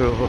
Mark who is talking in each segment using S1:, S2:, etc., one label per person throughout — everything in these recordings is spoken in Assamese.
S1: ओहो।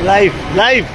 S1: लाइव लाइव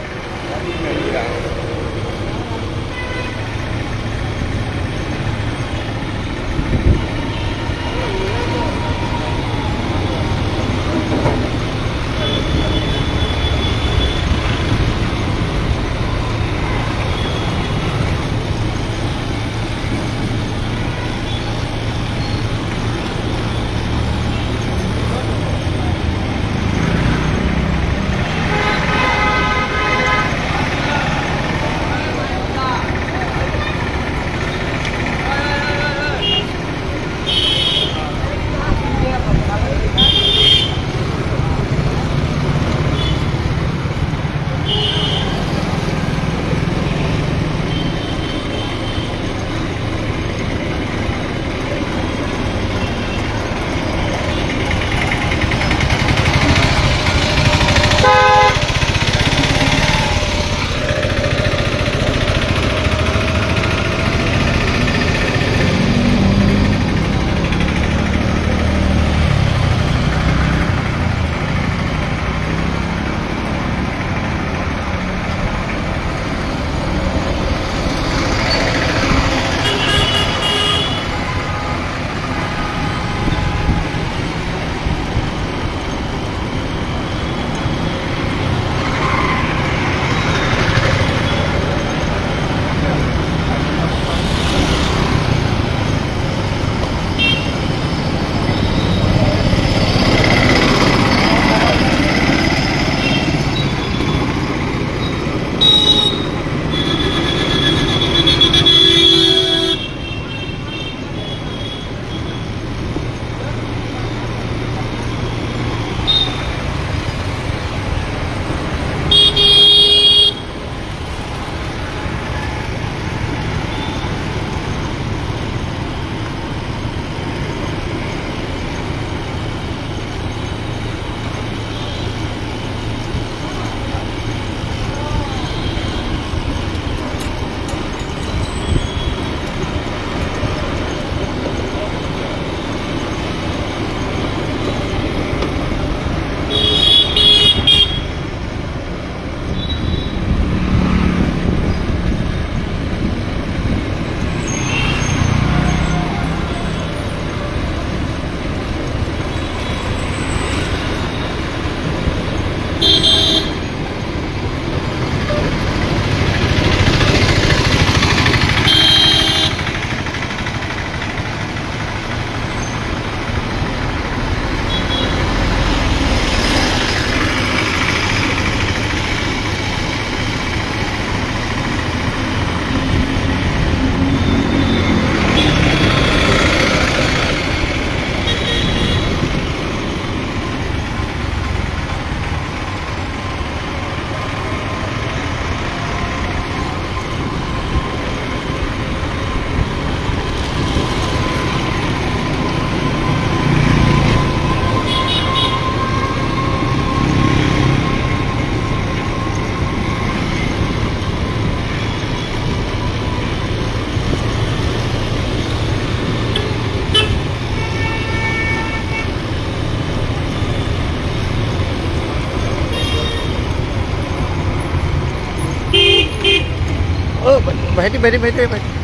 S1: भाई बैठे बैठे बैठे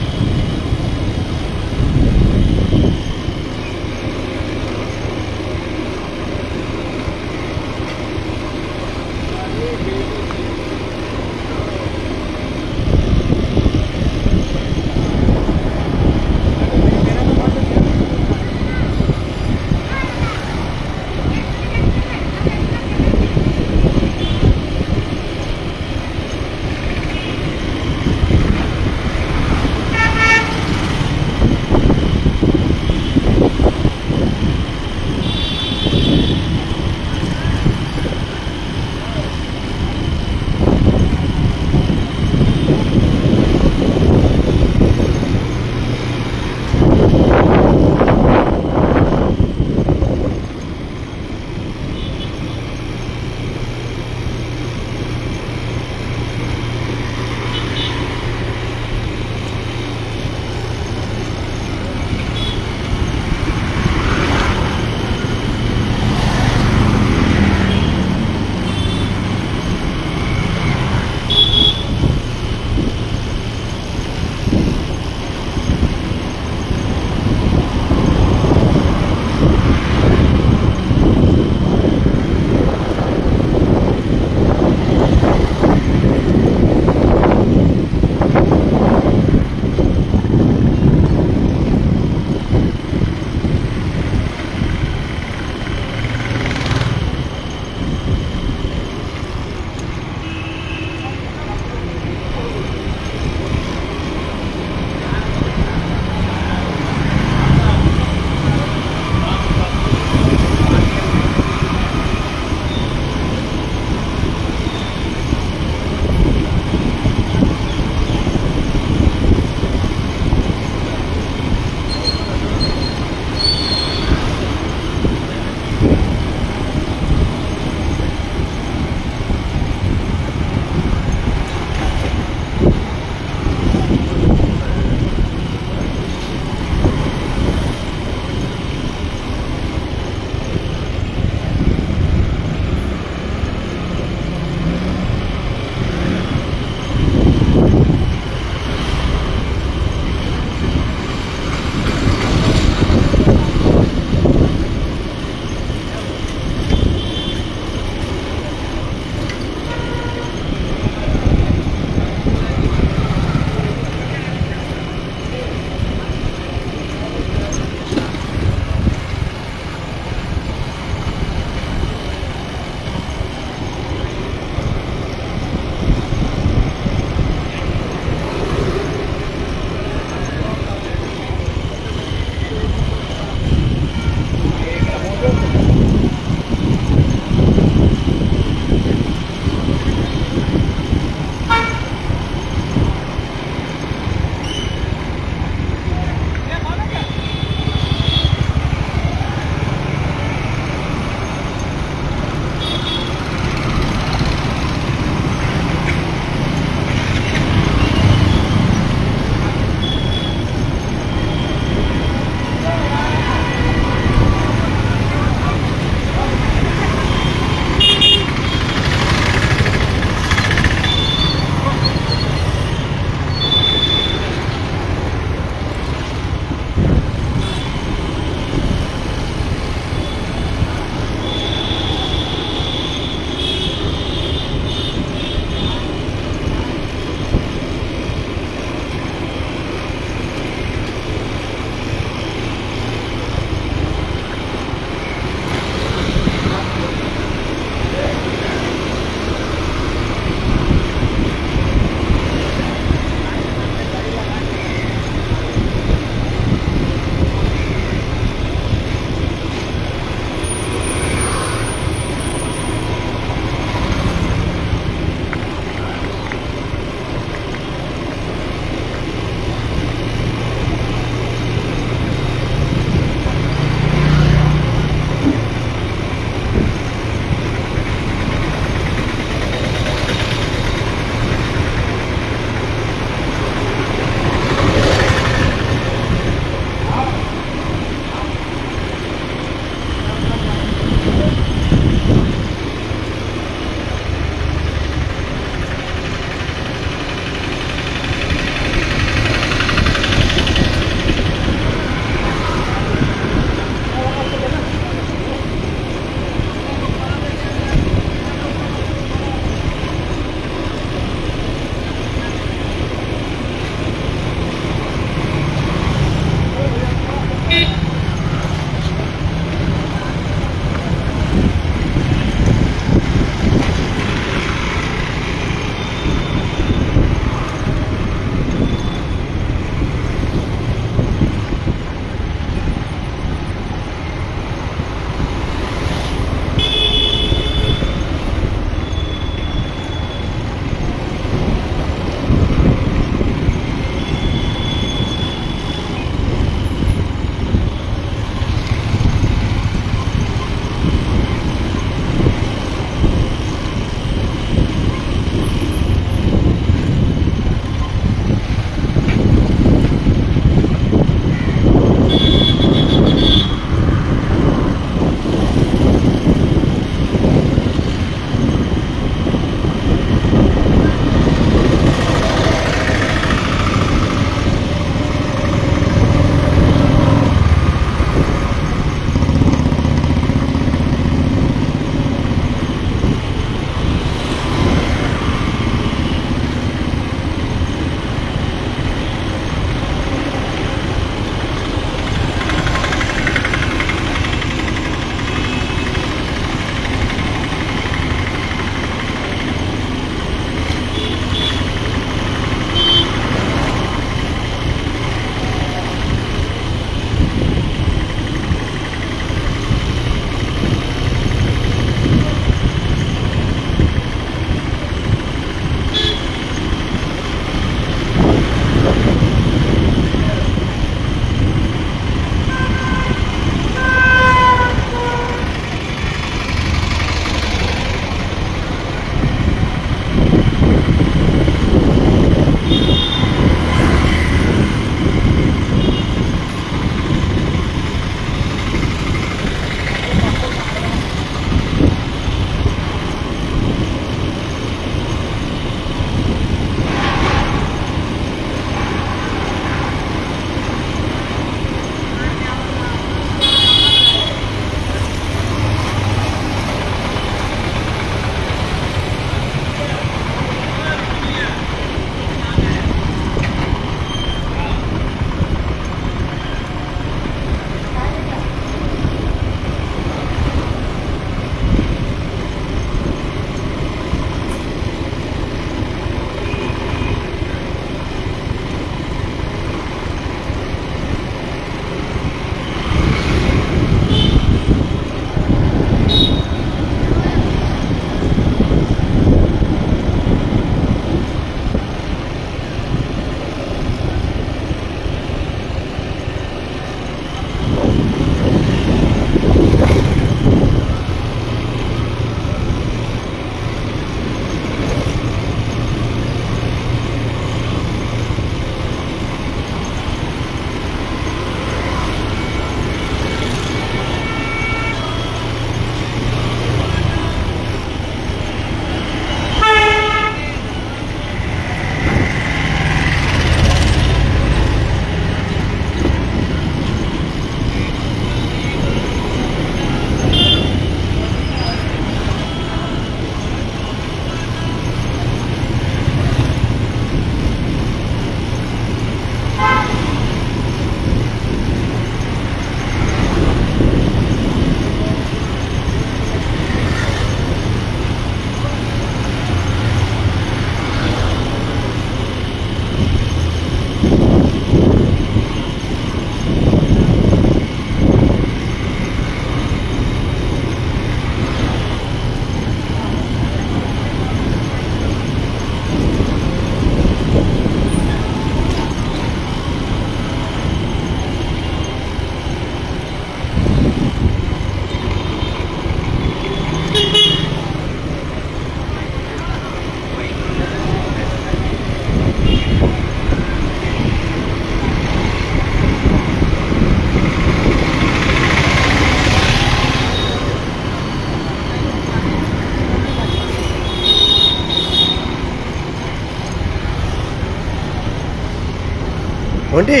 S1: ভণ্টি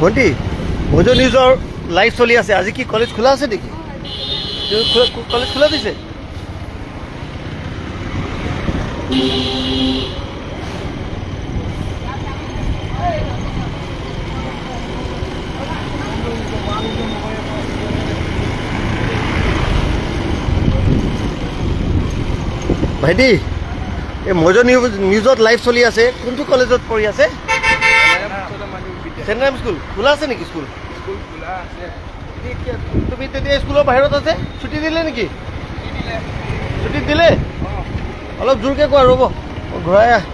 S1: ভণ্টি মজু নিউজৰ লাইভ চলি আছে আজি কি কলেজ খোলা আছে নেকি কলেজ খোলা দিছে ভাইটি এই মজু নিউজত লাইভ চলি আছে কোনটো কলেজত পঢ়ি আছে চেণ্ট্ৰেল স্কুল খোলা আছে নেকি স্কুল তুমি তেতিয়া স্কুলৰ বাহিৰত আছে ছুটি দিলে নেকি ছুটি দিলে অলপ জোৰকৈ কোৱা ৰ'ব ঘূৰাই আহ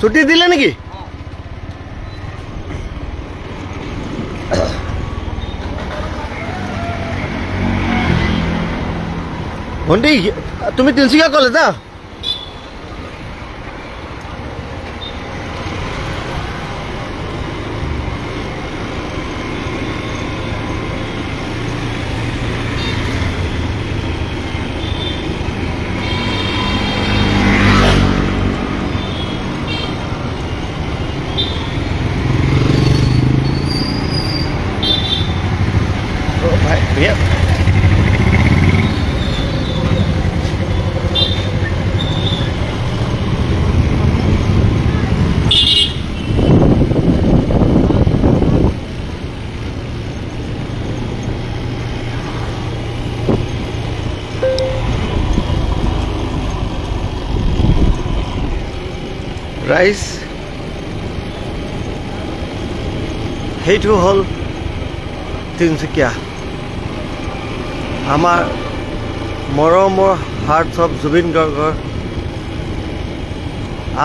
S1: ছুটি দিলে নেকি ভণ্টি তুমি তিনিচুকীয়া কলেজ না भैया राइस সেইটো হ'ল তিনিচুকীয়া আমাৰ মৰমৰ হাৰ্টছ অফ জুবিন গাৰ্গৰ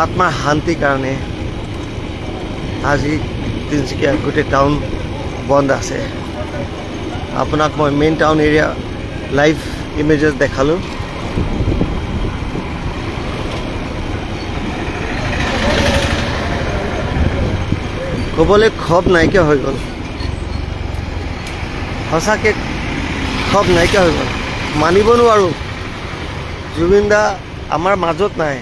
S1: আত্মাৰ শান্তিৰ কাৰণে আজি তিনিচুকীয়া গোটেই টাউন বন্ধ আছে আপোনাক মই main town area live images দেখালোঁ ক'বলৈ ক্ষোভ নাইকিয়া হৈ গ'ল সঁচাকৈ ক্ষোভ নাইকিয়া হৈ গ'ল মানিব নোৱাৰোঁ জুবিন দা আমাৰ মাজত নাই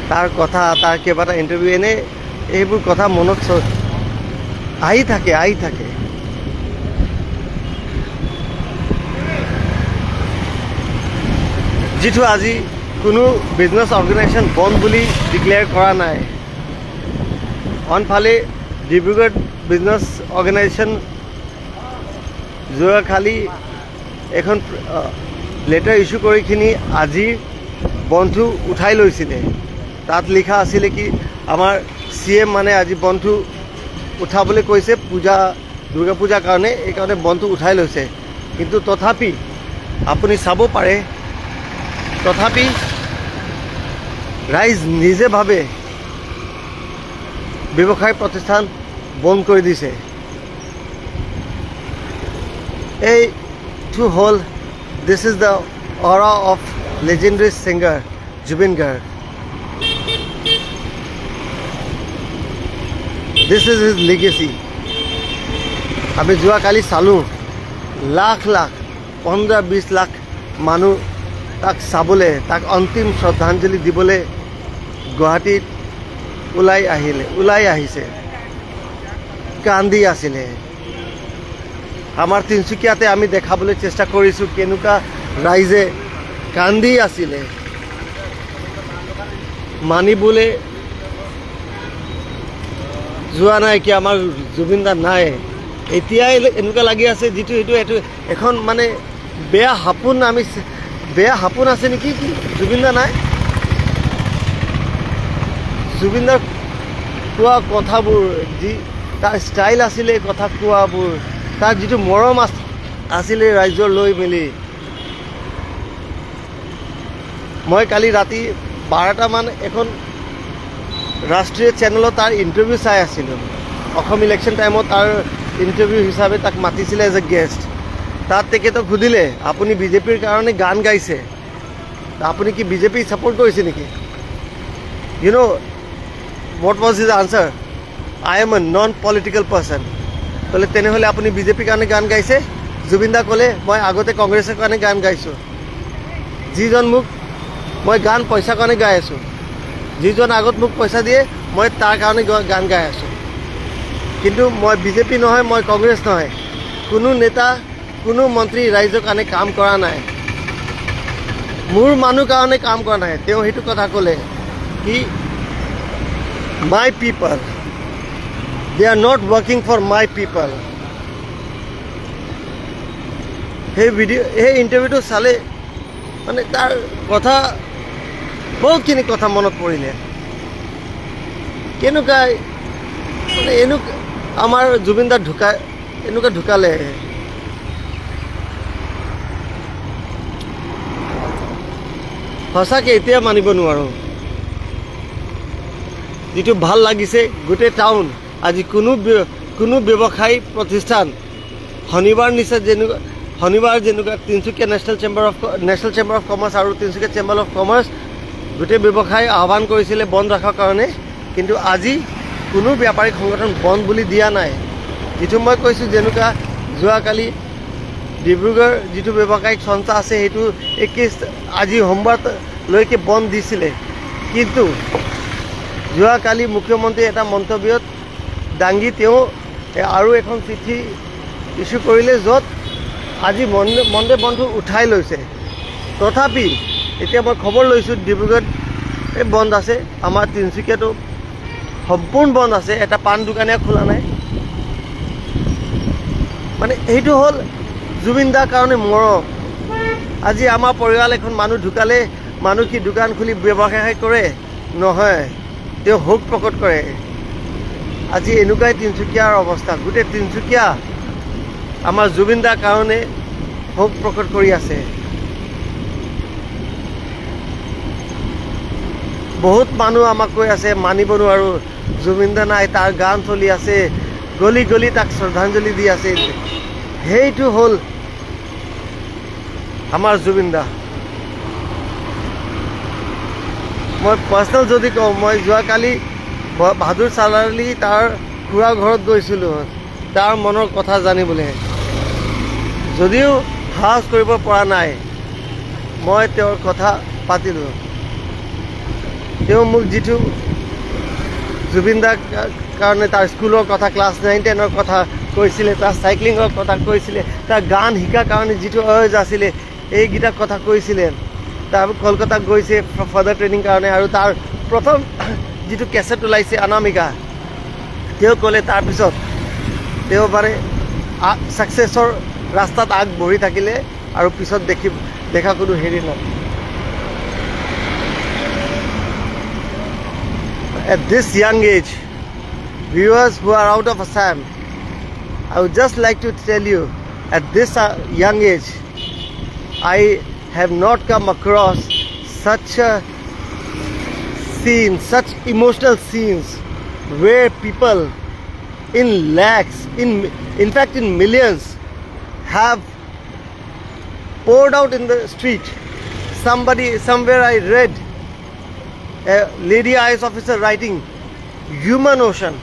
S1: তাৰ কথা তাৰ কেইবাটা ইণ্টাৰভিউ এনেই এইবোৰ কথা মনত আহি থাকে যিটো আজি কোনো বিজনেছ অৰ্গেনাইজেশ্যন বন্ধ বুলি ডিক্লেয়াৰ কৰা নাই অনফালে ডিব্ৰুগড় বিজনেছ অৰ্গেনাইজেশ্যন যোৱাকালি এখন লেটাৰ ইছ্যু কৰিখিনি আজি বন্ধু উঠাই লৈছিলে তাত লিখা আছিলে কি আমাৰ CM মানে আজি বন্ধু উঠাবলৈ কৈছে দুৰ্গা পূজাৰ কাৰণে এইকাৰণে বন্ধু উঠাই লৈছে কিন্তু তথাপি আপুনি চাব পাৰে তথাপি ৰাইজ নিজে ভাবে ব্যৱসায় প্ৰতিষ্ঠান বন্ধ কৰি দিছে এইটো হ'ল this is the aura of legendary singer Zubeen Garg this is his legacy আমি যোৱাকালি চালোঁ লাখ 15-20 লাখ মানুহ তাক চাবলৈ তাক অন্তিম শ্ৰদ্ধাঞ্জলি দিবলৈ গুৱাহাটীত ওলাই আহিছে কান্দি আছিলে আমাৰ তিনিচুকীয়াতে আমি দেখাবলৈ চেষ্টা কৰিছোঁ কেনেকুৱা ৰাইজে কান্দি আছিলে মানিবলৈ যোৱা নাই কি আমাৰ জুবিন দা নাই এতিয়াই এনেকুৱা লাগি আছে যিটো এইটো এখন মানে বেয়া সপোন আছে নেকি কি জুবিন দা নাই জুবিন দাৰ কোৱা কথাবোৰ যি তাৰ ষ্টাইল আছিলে কথা কোৱাবোৰ তাৰ যিটো মৰম আছিলে ৰাইজৰ লৈ মেলি মই কালি ৰাতি 12টামান এখন ৰাষ্ট্ৰীয় চেনেলত তাৰ ইণ্টাৰভিউ চাই আছিলোঁ অসম ইলেকশ্যন টাইমত তাৰ ইণ্টাৰভিউ হিচাপে তাক মাতিছিলে এজ এ গেষ্ট তাত তেখেতক সুধিলে আপুনি বিজেপিৰ কাৰণে গান গাইছে আপুনি কি বিজেপি ছাপোৰ্ট কৰিছে নেকি you know' what was his answer I am a non-political person ক'লে তেনেহ'লে আপুনি বিজেপিৰ কাৰণে গান গাইছে জুবিন দা ক'লে মই আগতে কংগ্ৰেছৰ কাৰণে গান গাইছোঁ যিজন মোক মই গান পইচাৰ কাৰণে গাই আছোঁ, যিজন আগত মোক পইচা দিয়ে মই তাৰ কাৰণে গান গাই আছোঁ। কিন্তু মই বিজেপি নহয়, মই কংগ্ৰেছ নহয়, কোনো নেতা কোনো মন্ত্ৰী ৰাইজৰ কাৰণে কাম কৰা নাই, মোৰ মানুহ কাৰণে কাম কৰা নাই। তেওঁ সেইটো কথা ক'লে কি my people, they are not working for my people. সেই ইণ্টাৰভিউটো চালে মানে তাৰ কথা বহুতখিনি কথা মনত পৰিলে। কেনেকুৱা মানে আমাৰ জুবিন দা এনেকুৱা ঢুকালে। সঁচাকৈ এতিয়া মানিব নোৱাৰোঁ। যিটো ভাল লাগিছে গোটেই টাউন আজি কোনো ব্যৱসায়ী প্ৰতিষ্ঠান শনিবাৰ যেনেকুৱা Tinsukia national chamber of commerce আৰু তিনিচুকীয়া চেম্বাৰ অফ কমাৰ্চ গোটেই ব্যৱসায় আহ্বান কৰিছিলে বন্ধ ৰখাৰ কাৰণে, কিন্তু আজি কোনো ব্যাপাৰিক সংগঠন বন্ধ বুলি দিয়া নাই। যিটো মই কৈছোঁ যেনেকুৱা যোৱাকালি ডিব্ৰুগড় যিটো ব্যৱসায়িক সংস্থা আছে সেইটো 21 আজি সোমবাৰলৈকে বন্ধ দিছিলে, কিন্তু যোৱাকালি মুখ্যমন্ত্ৰী এটা মন্তব্যত দাঙি তেওঁ আৰু এখন চিঠি ইছ্যু কৰিলে য'ত আজি মন্দে বন্ধটো উঠাই লৈছে। তথাপি এতিয়া মই খবৰ লৈছোঁ ডিব্ৰুগড়ত বন্ধ আছে, আমাৰ তিনিচুকীয়াটো সম্পূৰ্ণ বন্ধ আছে, এটা পাণ দোকানে খোলা নাই। মানে সেইটো হ'ল জুবিন দাৰ কাৰণে মৰম। আজি আমাৰ পৰিয়াল এখন মানুহ ঢুকালে মানুহ কি দোকান খুলি ব্যৱসায় কৰে? নহয়, তেওঁ শোক প্ৰকট কৰে। আজি এনেকুৱাই তিনিচুকীয়াৰ অৱস্থা, গোটেই তিনিচুকীয়া আমাৰ জুবিন দাৰ কাৰণে শোক প্ৰকট কৰি আছে। বহুত মানুহ আমাক কৈ আছে মানিব নোৱাৰোঁ, জুবিন দা নাই, তাৰ গান চলি আছে, গলি গলি তাক শ্ৰদ্ধাঞ্জলি দি আছে। সেইটো হ'ল আমাৰ জুবিন দা। মই পাৰ্চনেল যদি কওঁ, মই যোৱাকালি বাহাদুৰ চাৰিআলি তাৰ খুৰা ঘৰত গৈছিলোঁ তাৰ মনৰ কথা জানিবলৈ। যদিও সাহস কৰিব পৰা নাই, মই তেওঁৰ কথা পাতিলোঁ। তেওঁ মোক যিটো জুবিন দাৰ কাৰণে তাৰ স্কুলৰ কথা, ক্লাছ 9-10ৰ কথা কৈছিলে, তাৰ চাইক্লিঙৰ কথা কৈছিলে, তাৰ গান শিকাৰ কাৰণে যিটো অয়জ আছিলে এইকেইটা কথা কৈছিলে। তাৰ কলকাতাত গৈছে ফাৰ্ডাৰ ট্ৰেইনিং কাৰণে, আৰু তাৰ প্ৰথম যিটো কেছেট ওলাইছে অনামিকা, তেওঁ ক'লে তাৰপিছত তেওঁ মানে ছাকচেছৰ ৰাস্তাত আগবাঢ়ি থাকিলে আৰু পিছত দেখা কোনো হেৰি নাই। At this young age, viewers who are out of Assam, I would just like to tell you, at this young age, I have not come across such a scene, such emotional scenes where people in lakhs, in fact in millions, have poured out in the street. Somewhere I read a lady IAS officer writing human ocean.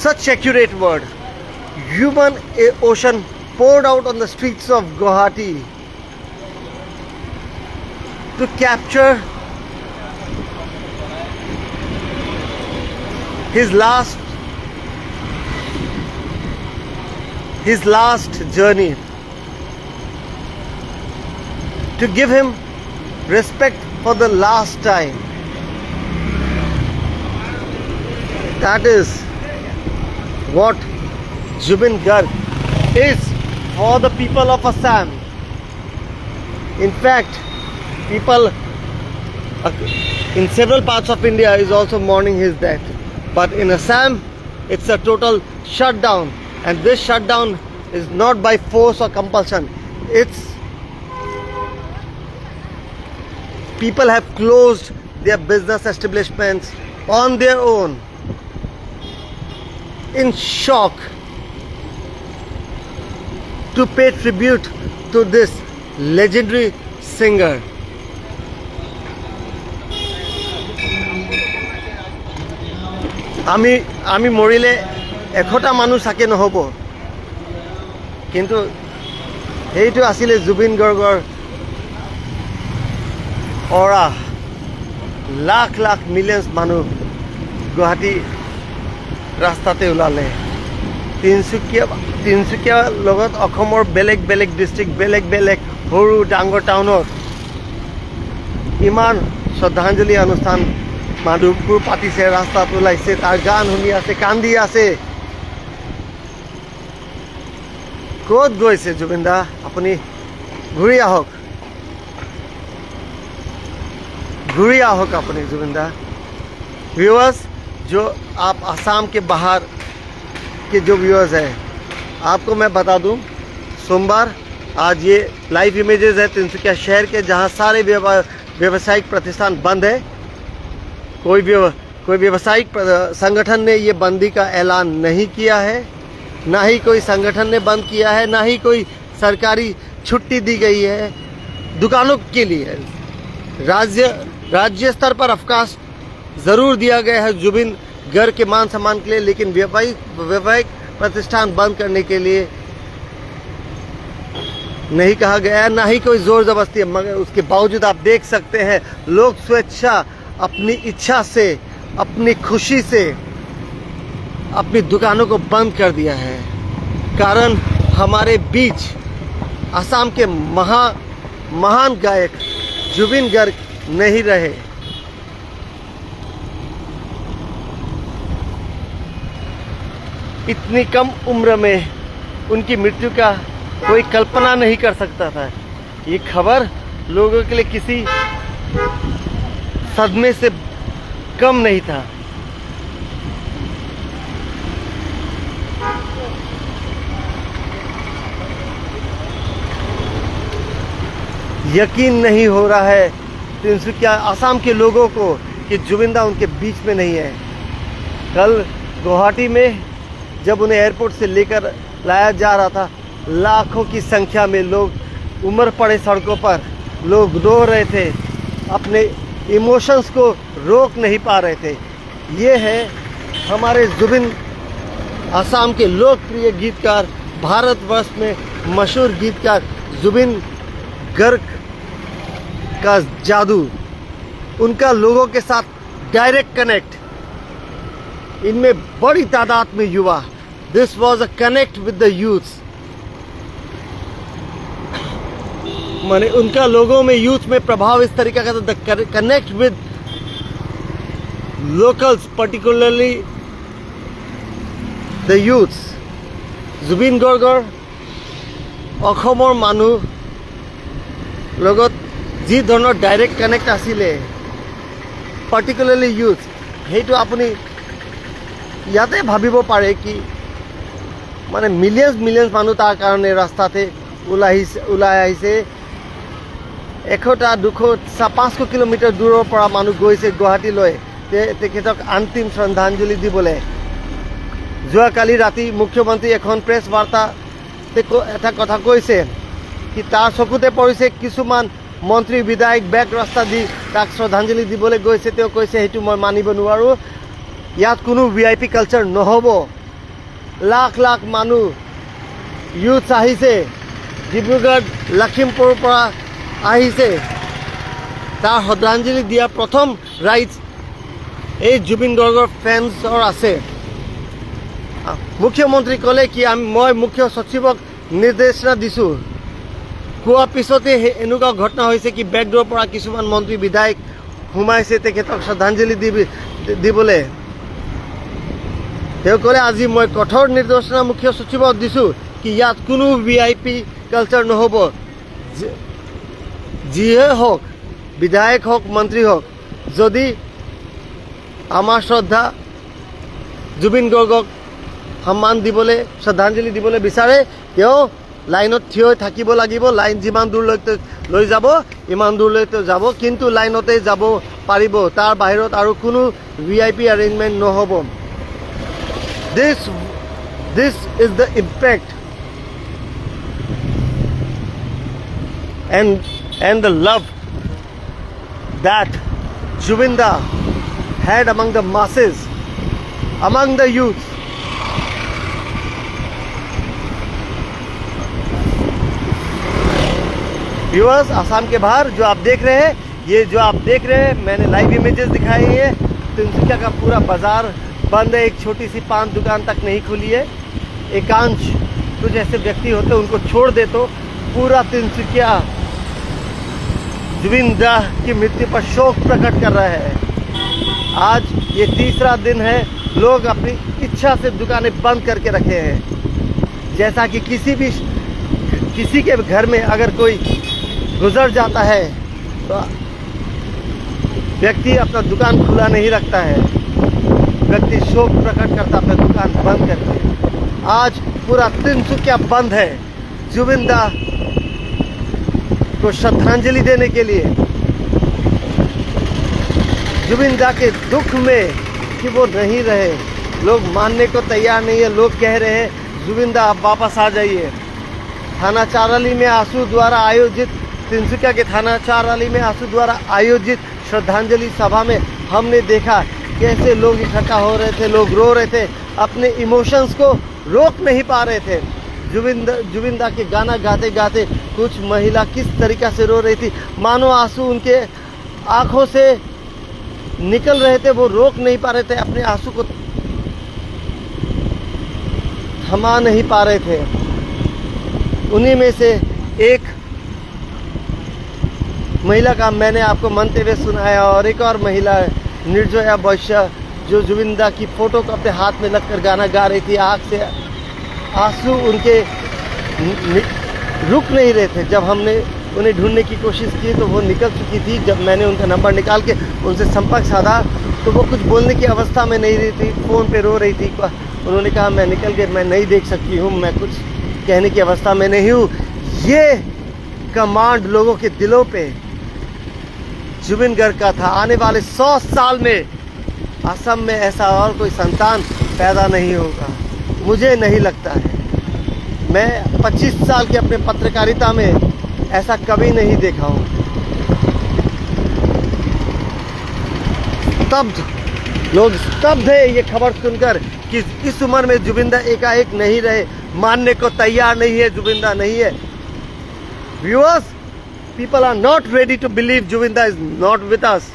S1: Such accurate word. Human ocean poured out on the streets of Guwahati to capture his last journey, to give him respect for the last time. That is what Zubin Garg is for the people of Assam. In fact, people in several parts of India is also mourning his death. But in Assam, it's a total shutdown. And this shutdown is not by force or compulsion. It's people have closed their business establishments on their own in shock to pay tribute to this legendary singer. আমি মৰিলে 100টা মানুহ চাকে নহ'ব, কিন্তু সেইটো আছিলে জুবিন গাৰ্গৰ অৰা। লাখ লাখ মিলিয়নছ মানুহ গুৱাহাটী ৰাস্তাতে ওলালে। তিনিচুকীয়াৰ লগত অসমৰ বেলেগ বেলেগ ডিষ্ট্ৰিক্ট, বেলেগ বেলেগ সৰু ডাঙৰ টাউনত ইমান শ্ৰদ্ধাঞ্জলি অনুষ্ঠান মানুহবোৰ পাতিছে, ৰাস্তাত ওলাইছে, তাৰ গান শুনি আছে, কান্দি আছে। ক'ত গৈছে জুবিন দা? আপুনি ঘূৰি আহক, घूरी आहोक अपने जुबिंदा। व्यूअर्स, जो आप असम के बाहर के जो व्यूअर्स हैं, आपको मैं बता दूं, सोमवार आज ये लाइव इमेजेस है तिनसुकिया शहर के, जहां सारे व्यावसायिक प्रतिष्ठान बंद है। कोई व्यावसायिक संगठन ने ये बंदी का ऐलान नहीं किया है, ना ही कोई संगठन ने बंद किया है, ना ही कोई सरकारी छुट्टी दी गई है दुकानों के लिए। राज्य स्तर पर अवकाश ज़रूर दिया गया है जुबिन गर्ग के मान सम्मान के लिए, लेकिन वैवाहिक प्रतिष्ठान बंद करने के लिए नहीं कहा गया है, ना ही कोई ज़ोर ज़बरदस्ती है। मगर उसके बावजूद आप देख सकते हैं लोग स्वेच्छा, अपनी इच्छा से, अपनी खुशी से अपनी दुकानों को बंद कर दिया है। कारण हमारे बीच असम के महान गायक जुबिन गर्ग नहीं रहे। इतनी कम उम्र में उनकी मृत्यु का कोई कल्पना नहीं कर सकता था। ये खबर लोगों के लिए किसी सदमे से कम नहीं था। यकीन नहीं हो रहा है तिनसुकिया असम के लोगों को कि जुबिंदा उनके बीच में नहीं है। कल गुवाहाटी में जब उन्हें एयरपोर्ट से लेकर लाया जा रहा था, लाखों की संख्या में लोग उमड़ पड़े सड़कों पर, लोग रो रहे थे, अपने इमोशंस को रोक नहीं पा रहे थे। ये है हमारे जुबिन, असम के लोकप्रिय गीतकार, भारतवर्ष में मशहूर गीतकार जुबिन गर्ग का जादू, उनका लोगों के साथ डायरेक्ट कनेक्ट, इनमें बड़ी तादाद में युवा। This was a connect with the youths. माने उनका लोगों में, यूथ में प्रभाव इस तरीके का था, connect with locals, particularly the youths. Zubeen गर्गर অসমৰ মানুহ লগত যি ধৰণৰ ডাইৰেক্ট কানেক্ট আছিলে, পাৰ্টিকুলাৰলি ইউথ, সেইটো আপুনি ইয়াতে ভাবিব পাৰে কি মানে মিলিয়নছ মানুহ তাৰ কাৰণে ৰাস্তাতে ওলাই আহিছে। 100টা 200 500 কিলোমিটাৰ দূৰৰ পৰা মানুহ গৈছে গুৱাহাটীলৈ তেখেতক অন্তিম শ্ৰদ্ধাঞ্জলি দিবলৈ। যোৱাকালি ৰাতি মুখ্যমন্ত্ৰী এখন প্ৰেছ বাৰ্তাতে এটা কথা কৈছে কি তাৰ চকুতে পৰিছে কিছুমান মন্ত্ৰী বিধায়ক বেক ৰাস্তা দি তাক শ্ৰদ্ধাঞ্জলি দিবলৈ গৈছে। তেওঁ কৈছে সেইটো মই মানিব নোৱাৰোঁ, ইয়াত কোনো VIP কালচাৰ নহ'ব। লাখ লাখ মানুহ ইউথ আহিছে, ডিব্ৰুগড় লখিমপুৰৰ পৰা আহিছে, তাৰ শ্ৰদ্ধাঞ্জলি দিয়া প্ৰথম ৰাইজ এই জুবিন গাৰ্গৰ ফেন্সৰ আছে। মুখ্যমন্ত্ৰী ক'লে কি মই মুখ্য সচিবক নিৰ্দেশনা দিছোঁ, কোৱা পিছতে এনেকুৱা ঘটনা হৈছে কি বেকডোৰৰ পৰা কিছুমান মন্ত্ৰী বিধায়ক সোমাইছে তেখেতক শ্ৰদ্ধাঞ্জলি দিবলৈ। তেওঁ ক'লে আজি মই কঠোৰ নিৰ্দেশনা মুখ্য সচিবক দিছোঁ কি ইয়াত কোনো VIP কালচাৰ নহ'ব। যিয়ে হওক, বিধায়ক হওক, মন্ত্ৰী হওক, যদি আমাৰ শ্ৰদ্ধা জুবিন গাৰ্গক সন্মান দিবলৈ, শ্ৰদ্ধাঞ্জলি দিবলৈ বিচাৰে, তেওঁ লাইনত থিয় হৈ থাকিব লাগিব। লাইন যিমান দূৰলৈকে লৈ যাব ইমান দূৰলৈকে যাব, কিন্তু লাইনতে যাব পাৰিব, তাৰ বাহিৰত আৰু কোনো VIP এৰেঞ্জমেণ্ট নহ'ব। This is the impact and the love that Jubinda had among the masses, among the youth. Viewers, Assam के बाहर जो आप देख रहे हैं, ये जो आप देख रहे हैं, मैंने लाइव इमेजेस दिखाए हैं। तिनसुकिया का पूरा बाजार बंद है, एक छोटी सी पान दुकान तक नहीं खुली है। एकांश कुछ ऐसे व्यक्ति होते हैं, उनको छोड़ दे तो पूरा तिनसुकिया जुबिन दा की मृत्यु पर शोक प्रकट कर रहा है। आज ये तीसरा दिन है, लोग अपनी इच्छा से दुकानें बंद करके रखे हैं। जैसा कि किसी के घर में अगर कोई गुजर जाता है तो व्यक्ति अपना दुकान खुला नहीं रखता है, व्यक्ति शोक प्रकट करता अपना दुकान बंद करके। आज पूरा तिनसुकिया बंद है जुबिन दा को श्रद्धांजलि देने के लिए, जुबिन दा के दुख में कि वो नहीं रहे। लोग मानने को तैयार नहीं है, लोग कह रहे हैं जुबिन दा आप वापस आ जाइए। थाना चाराली में आंसू द्वारा आयोजित, तिनसुकिया के थाना चाराली में आंसू द्वारा आयोजित श्रद्धांजलि सभा में हमने देखा कैसे लोग इकट्ठा हो रहे थे, लोग रो रहे थे, अपने इमोशंस को रोक नहीं पा रहे थे। जुबिन दा के गाना गाते गाते कुछ महिला किस तरीक़ा से रो रही थी, मानो आंसू उनके आंखों से निकल रहे थे, वो रोक नहीं पा रहे थे, अपने आंसू को थमा नहीं पा रहे थे। उन्हीं में से एक महिला का मैंने आपको मंतव्य सुनाया, और एक और महिला निर्जया वैश्य जो जुबिन दा की फोटो को अपने हाथ में लगकर गाना गा रही थी। आँख से आंसू उनके रुक नहीं रहे थे। जब हमने उन्हें ढूंढने की कोशिश की तो वो निकल चुकी थी। जब मैंने उनका नंबर निकाल के उनसे संपर्क साधा तो वो कुछ बोलने की अवस्था में नहीं रही थी, फ़ोन पे रो रही थी। उन्होंने कहा मैं निकल के मैं नहीं देख सकती हूँ, मैं कुछ कहने की अवस्था में नहीं हूँ। ये कमांड लोगों के दिलों पे जुबिन गर्ग का था। आने वाले 100 साल में असम में ऐसा और कोई संतान पैदा नहीं होगा, मुझे नहीं लगता है। मैं 25 साल के अपने पत्रकारिता में ऐसा कभी नहीं देखा हूँ। स्तब्ध, लोग स्तब्ध है ये खबर सुनकर कि इस उम्र में जुबिन दा एकाएक नहीं रहे, मानने को तैयार नहीं है जुबिन दा नहीं है। Viewers, people are not ready to believe Jubiin Da is not with us.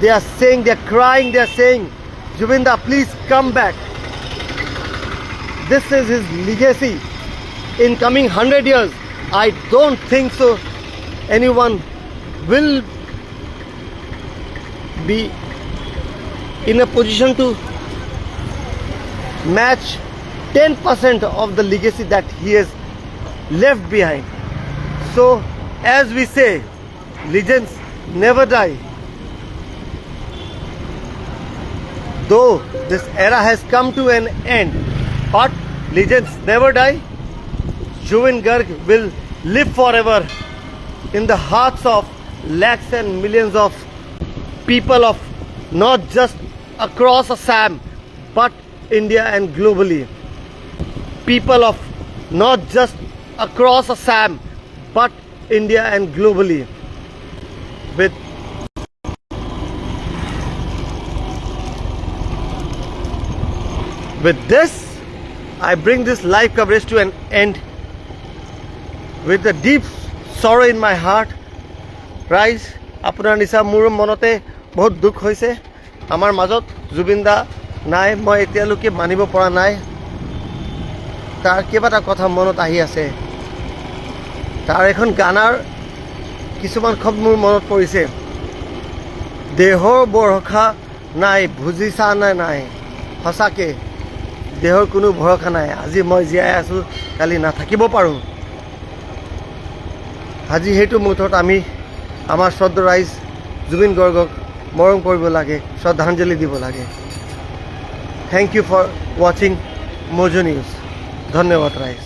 S1: They are saying, they are crying, they are saying, Jubiin Da, please come back. This is his legacy. In coming 100 years, I don't think so anyone will be in a position to match 10% of the legacy that he has left behind. So as we say, legends never die. Though this era has come to an end, but legends never die. Jubiin Garg will live forever in the hearts of lakhs and millions of people of not just across Assam but India and globally. People of not just across Assam but India and globally. With this, I bring this live coverage to an end with a deep sorrow in my heart. Rise, আপোনাৰ নিচা মোৰ মনতে বহুত দুখ হৈছে। আমাৰ মাজত জুবিন দা নাই, মই এতিয়ালৈকে মানিব পৰা নাই। তাৰ কেইবাটা কথা মনত আহি আছে। তাৰ এখন গানৰ কিছুমান শব্দ মোৰ মনত পৰিছে। দেহৰ ভৰসা নাই, বুজিছা নে নাই? সঁচাকৈ দেহৰ কোনো ভৰসা নাই। আজি মই জীয়াই আছোঁ, কালি নাথাকিব পাৰোঁ। আজি সেইটো মুহূৰ্তত আমি আমাৰ শ্ৰদ্ধা ৰাইজ জুবিন গাৰ্গক মৰম কৰিব লাগে, শ্ৰদ্ধাঞ্জলি দিব লাগে। থ্যাংক ইউ ফৰ ৱাচিং মোজো নিউজ। ধন্যবাদ ৰাইজ।